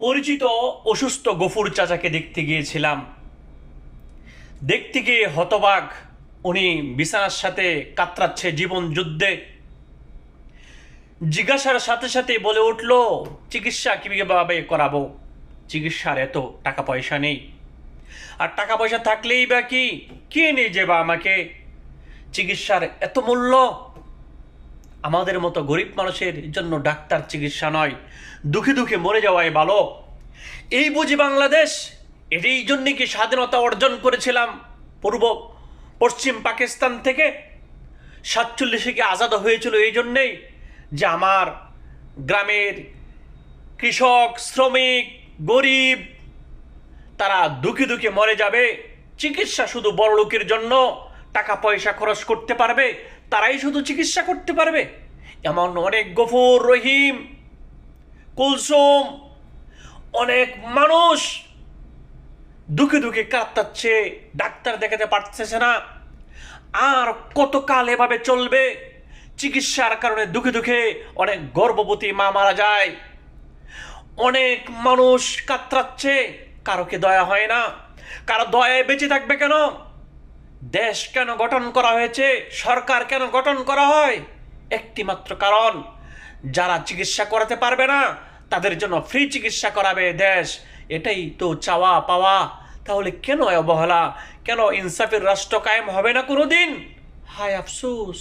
পরিচিত অসুস্থ গফুর চাচাকে দেখতে গিয়েছিলাম। দেখতে গিয়ে হতবাক, উনি বিছানার সাথে কাতরাচ্ছে জীবন যুদ্ধে। জিজ্ঞাসার সাথে সাথে বলে উঠল, চিকিৎসা কীভাবে করাবো? চিকিৎসার এত টাকা পয়সা নেই, আর টাকা পয়সা থাকলেই বা কি, কে নিয়ে যাবে আমাকে? চিকিৎসার এত মূল্য, আমাদের মতো গরিব মানুষের জন্য ডাক্তার চিকিৎসা নয়, দুঃখে দুঃখে মরে যাওয়াই ভালো। এই বুঝি বাংলাদেশ? এই জন্যে কি স্বাধীনতা অর্জন করেছিলাম পশ্চিম পাকিস্তান থেকে? 47-এ কি আজাদ হয়েছিল এই জন্যেই যে আমার গ্রামের কৃষক, শ্রমিক, গরিব তারা দুঃখে দুঃখে মরে যাবে? চিকিৎসা শুধু বড় লোকের জন্য, টাকা পয়সা খরচ করতে পারবে তারাই শুধু চিকিৎসা করতে পারবে? এমন অনেক গফুর, রহিম, কুলসুম, অনেক মানুষ দুঃখে দুঃখে কাতরাচ্ছে, ডাক্তার দেখাতে পারতেছে না। আর কতকাল এভাবে চলবে? চিকিৎসার কারণে দুঃখে দুঃখে অনেক গর্ভবতী মা মারা যায়, অনেক মানুষ কাতরাচ্ছে, কারো কি দয়া হয় না? কারো দয়ায় বেঁচে থাকবে কেন? দেশ কেন গঠন করা হয়েছে? সরকার কেন গঠন করা হয়? একটি মাত্র কারণ, যারা চিকিৎসা করাতে পারবে না তাদের জন্য ফ্রি চিকিৎসা করাবে দেশ। এটাই তো চাওয়া পাওয়া। তাহলে কেন অবহেলা? কেন ইনসাফের রাষ্ট্র কায়েম হবে না কোনোদিন? হায় আফসোস।